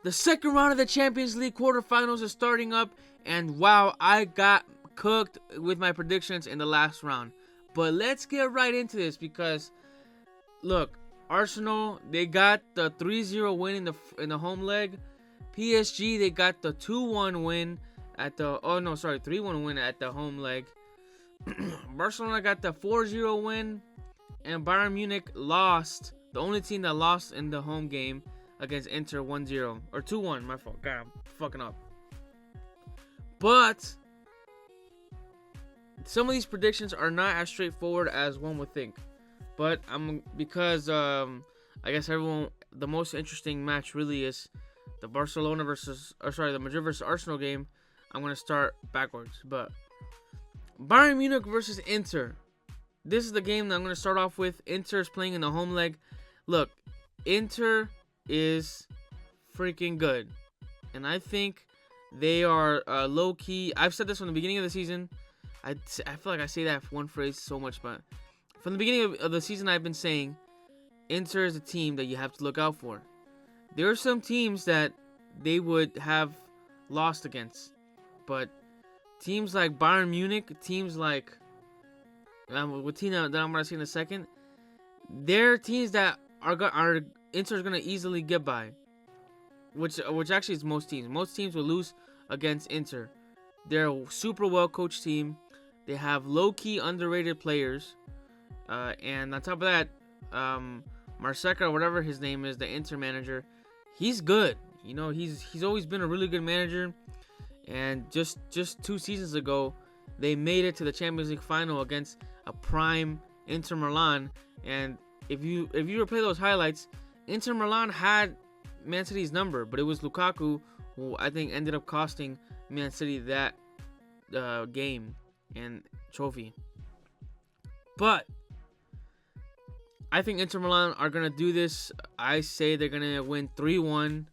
The second round of the Champions League quarterfinals is starting up, and wow, I got cooked with my predictions in the last round. But let's get right into this because, look, Arsenal, they got the 3-0 win in the home leg. PSG, they got the 2-1 win at the 3-1 win at the home leg. Barcelona got the 4-0 win, and Bayern Munich lost. The only team that lost in the home game against Inter 1-0 or 2-1. My fault. God, I'm fucking up. But some of these predictions are not as straightforward as one would think. But I guess the most interesting match really is the Madrid versus Arsenal game. I'm gonna start backwards. But Bayern Munich versus Inter. This is the game that I'm gonna start off with. Inter is playing in the home leg. Look, Inter is freaking good, and I think they are low key. I've said this from the beginning of the season. I feel like I say that one phrase so much, but from the beginning of the season, I've been saying Inter is a team that you have to look out for. There are some teams that they would have lost against, but teams like Bayern Munich, teams like with team that I'm gonna say in a second, they're teams that are Inter's gonna easily get by, which actually is most teams. Most teams will lose against Inter. They're a super well coached team. They have low key underrated players, and on top of that, Marseca or whatever his name is, the Inter manager, he's good. You know, he's always been a really good manager, and just 2 seasons ago, they made it to the Champions League final against a prime Inter Milan. And if you replay those highlights, Inter Milan had Man City's number, but it was Lukaku who I think ended up costing Man City that game and trophy. But I think Inter Milan are going to do this. I say they're going to win 3-1,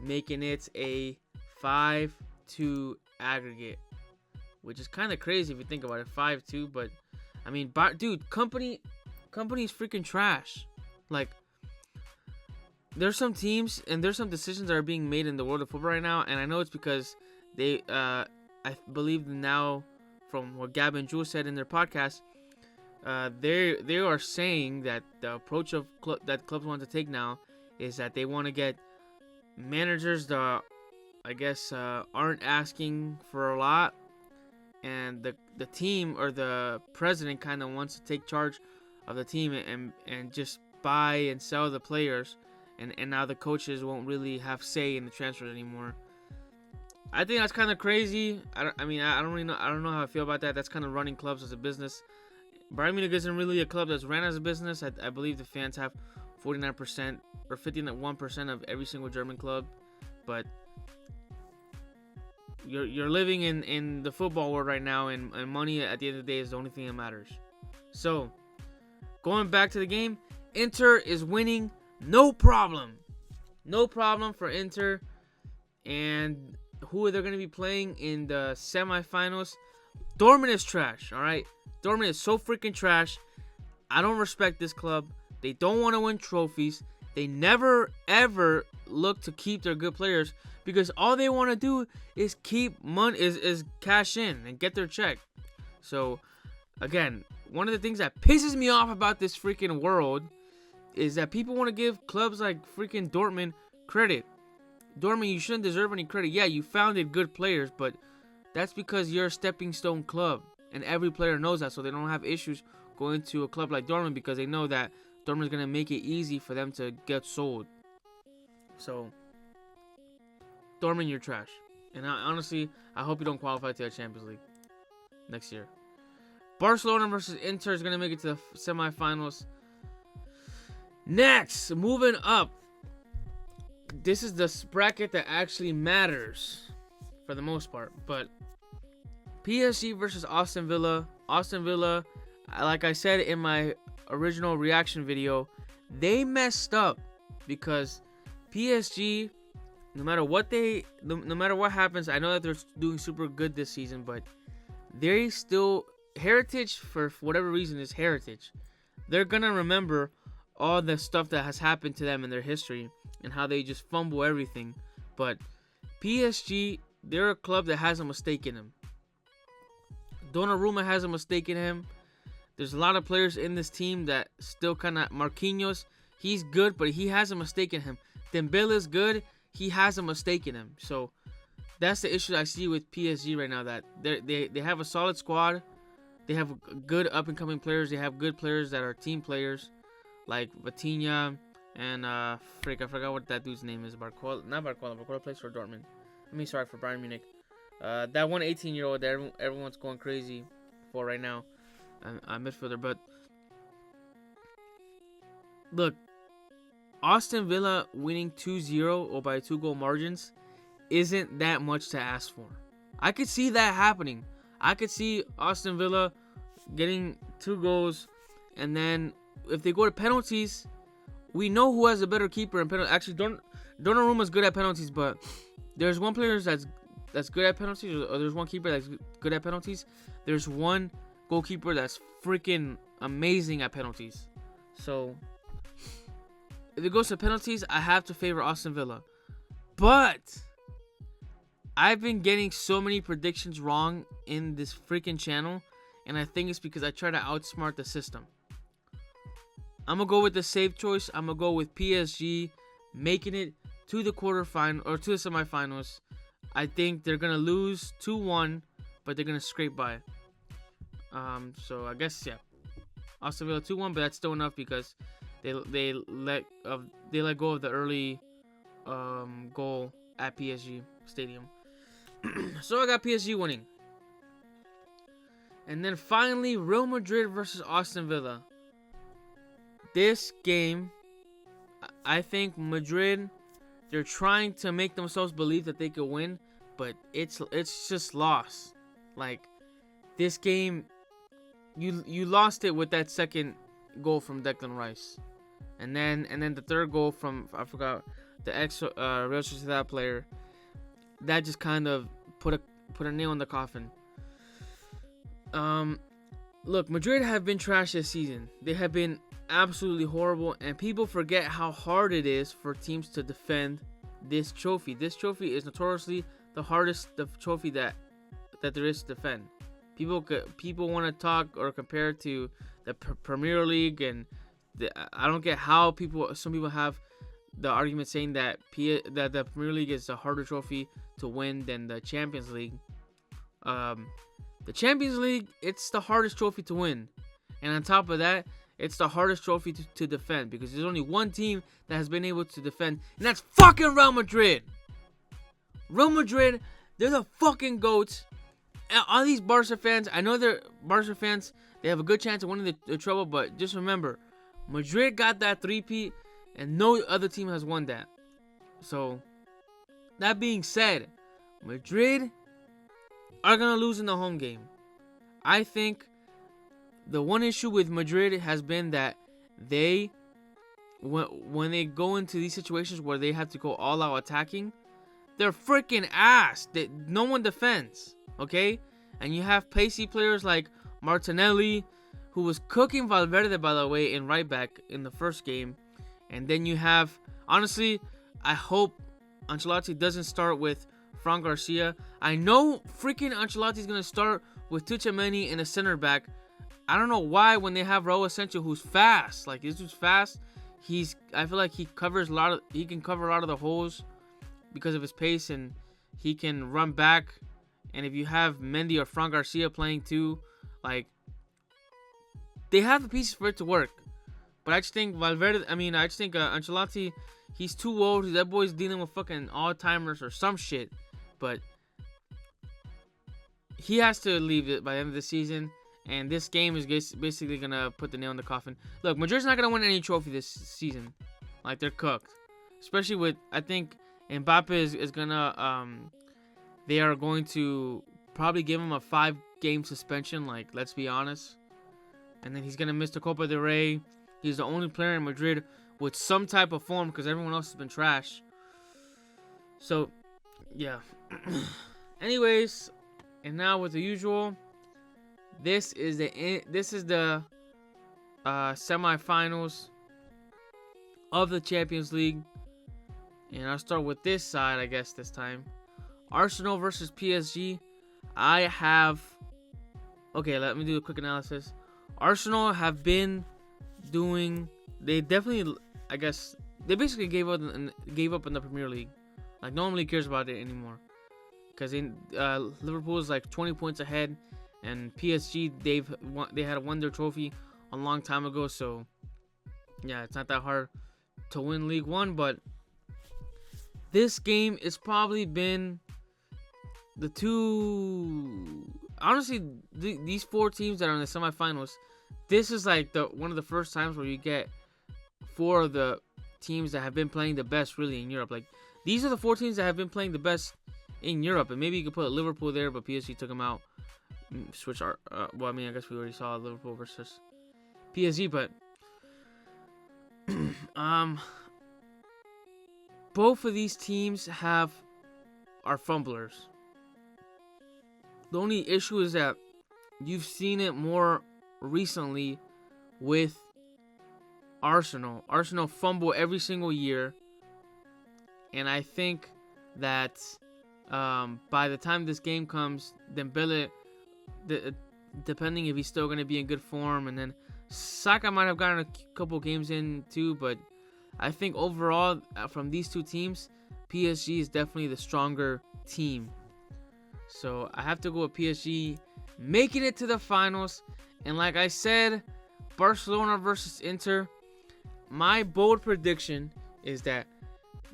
making it a 5-2 aggregate, which is kind of crazy if you think about it, 5-2. But I mean, dude, company's freaking trash. Like, there's some teams and there's some decisions that are being made in the world of football right now, and I know it's because they, I believe now, from what Gab and Jules said in their podcast, they are saying that the approach of that clubs want to take now is that they want to get managers that, I guess, aren't asking for a lot, and the team or the president kind of wants to take charge of the team and just buy and sell the players, and now the coaches won't really have say in the transfers anymore. I think that's kind of crazy. I don't know how I feel about that. That's kind of running clubs as a business. Bayern Munich isn't really a club that's ran as a business. I believe the fans have 49% or 51% of every single German club, but you're living in the football world right now, and money at the end of the day is the only thing that matters. So, going back to the game, Inter is winning, no problem for Inter. And who are they going to be playing in the semifinals? Dortmund is trash, all right? Dortmund is so freaking trash. I don't respect this club. They don't want to win trophies. They never, ever look to keep their good players because all they want to do is keep money, is cash in and get their check. So, again, one of the things that pisses me off about this freaking world is that people want to give clubs like freaking Dortmund credit. Dortmund, you shouldn't deserve any credit. Yeah, you founded good players, but that's because you're a stepping stone club, and every player knows that, so they don't have issues going to a club like Dortmund because they know that Dortmund is going to make it easy for them to get sold. So, Dortmund, you're trash. And honestly, I hope you don't qualify to the Champions League next year. Barcelona versus Inter is going to make it to the semifinals. Next, moving up. This is the bracket that actually matters for the most part. But PSG versus Aston Villa. Aston Villa, like I said in my original reaction video, they messed up because PSG, no matter what happens, I know that they're doing super good this season, but they still, heritage, for whatever reason, is heritage. They're gonna remember all the stuff that has happened to them in their history and how they just fumble everything. But PSG, they're a club that has a mistake in him. Donnarumma has a mistake in him. There's a lot of players in this team that still kind of... Marquinhos, he's good, but he has a mistake in him. Dembele is good. He has a mistake in him. So that's the issue I see with PSG right now. That they have a solid squad. They have good up-and-coming players. They have good players that are team players, like Vitinha and I forgot what that dude's name is. Barcola plays for Dortmund. For Bayern Munich. That one 18-year-old that everyone's going crazy for right now, a midfielder. But look, Aston Villa winning 2-0 or by 2-goal margins isn't that much to ask for. I could see that happening. I could see Aston Villa getting 2 goals, and then if they go to penalties, we know who has a better keeper in penalties. Actually, Donnarumma's good at penalties, but there's one player that's good at penalties, or there's one keeper that's good at penalties. There's one goalkeeper that's freaking amazing at penalties. So if it goes to penalties, I have to favor Aston Villa. But I've been getting so many predictions wrong in this freaking channel, and I think it's because I try to outsmart the system. I'm going to go with the safe choice. I'm going to go with PSG making it to the quarterfinal or to the semifinals. I think they're going to lose 2-1, but they're going to scrape by. So I guess, yeah. Aston Villa 2-1, but that's still enough because they let go of the early goal at PSG Stadium. So I got PSG winning. And then finally, Real Madrid versus Aston Villa. This game, I think Madrid, they're trying to make themselves believe that they could win, but it's just lost. Like, this game, you lost it with that second goal from Declan Rice, and then the third goal from, I forgot, the ex Real Sociedad player. That just kind of put a nail in the coffin. Look, Madrid have been trash this season. They have been absolutely horrible, and people forget how hard it is for teams to defend this trophy. This trophy is notoriously the hardest trophy that there is to defend. People want to talk or compare it to the Premier League, and I don't get how some people have the argument saying that the Premier League is a harder trophy to win than the Champions League. The Champions League, it's the hardest trophy to win, and on top of that, it's the hardest trophy to defend, because there's only one team that has been able to defend, and that's fucking Real Madrid. Real Madrid, they're the fucking GOATs. And all these Barca fans, I know they're Barca fans, they have a good chance of winning the treble, but just remember, Madrid got that three-peat, and no other team has won that. So, that being said, Madrid are going to lose in the home game. I think the one issue with Madrid has been that when they go into these situations where they have to go all out attacking, they're freaking ass. No one defends, okay? And you have pacey players like Martinelli, who was cooking Valverde, by the way, in right back in the first game. And then you have, honestly, I hope Ancelotti doesn't start with Fran Garcia. I know freaking Ancelotti's going to start with Tchouaméni in a center back. I don't know why when they have Raul Asensio, who's fast. Like, this dude's fast. I feel like he can cover a lot of the holes because of his pace, and he can run back. And if you have Mendy or Fran Garcia playing too, like, they have the pieces for it to work. But I just think Ancelotti, he's too old. That boy's dealing with fucking Alzheimer's or some shit. But he has to leave it by the end of the season. And this game is basically going to put the nail in the coffin. Look, Madrid's not going to win any trophy this season. Like, they're cooked. Especially with, I think, Mbappe is going to, they are going to probably give him a 5-game suspension. Like, let's be honest. And then he's going to miss the Copa del Rey. He's the only player in Madrid with some type of form because everyone else has been trash. So, yeah. Anyways, and now with the usual, this is the semifinals of the Champions League, And I'll start with this side, I guess, this time. Arsenal versus PSG. I have... Okay, let me do a quick analysis. Arsenal have been doing... They definitely, I guess... They basically gave up in the Premier League. Like, no one really cares about it anymore. Because Liverpool is like 20 points ahead. And PSG, they had won their trophy a long time ago. So, yeah, it's not that hard to win League One. But this game has probably been the two... Honestly, these four teams that are in the semifinals, this is like one of the first times where you get four of the teams that have been playing the best really in Europe. Like, these are the four teams that have been playing the best in Europe. And maybe you could put Liverpool there, but PSG took them out. Well, I mean, I guess we already saw Liverpool versus PSG, but both of these teams are fumblers. The only issue is that you've seen it more recently with Arsenal. Arsenal fumble every single year, and I think that by the time this game comes, Dembele, depending if he's still going to be in good form, and then Saka might have gotten a couple games in too, but I think overall from these two teams, PSG is definitely the stronger team. So I have to go with PSG making it to the finals. And like I said, Barcelona versus Inter. My bold prediction is that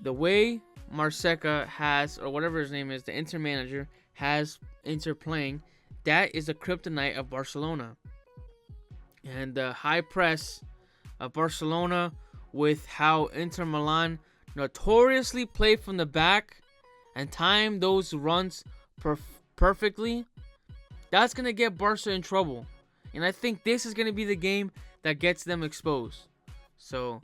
the way Marseca has, or whatever his name is, the Inter manager, has Inter playing, that is the kryptonite of Barcelona. And the high press of Barcelona, with how Inter Milan notoriously play from the back and time those runs perfectly, that's going to get Barca in trouble. And I think this is going to be the game that gets them exposed. So,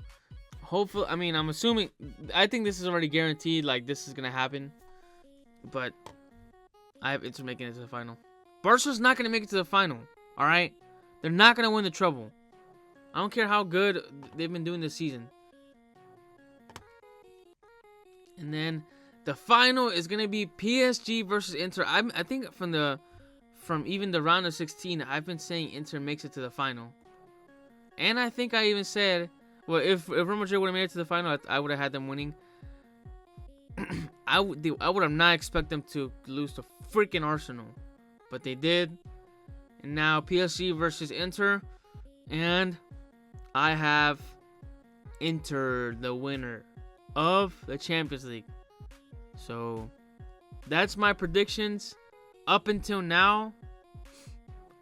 hopefully, I mean, I think this is already guaranteed, like, this is going to happen. But I have Inter making it to the final. Barca's not going to make it to the final, alright? They're not going to win the treble. I don't care how good they've been doing this season. And then the final is going to be PSG versus Inter. I think from even the round of 16, I've been saying Inter makes it to the final. And I think I even said, well, if Real Madrid would have made it to the final, I would have had them winning. I would have not expect them to lose to freaking Arsenal. But they did. And now PSG versus Inter. And I have Inter, the winner of the Champions League. So that's my predictions up until now.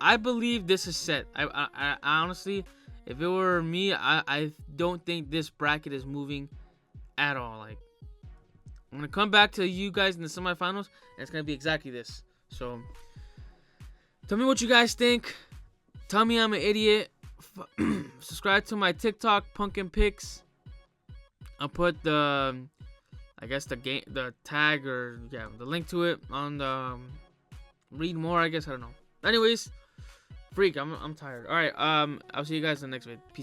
I believe this is set. I honestly, if it were me, I don't think this bracket is moving at all. Like, I'm gonna come back to you guys in the semifinals, and it's gonna be exactly this. So tell me what you guys think. Tell me I'm an idiot. Subscribe to my TikTok, Pumpkin Picks. I'll put the tag, or the link to it on the read more, I guess. I don't know. Anyways, freak, I'm tired. All right, I'll see you guys in the next video. Peace out.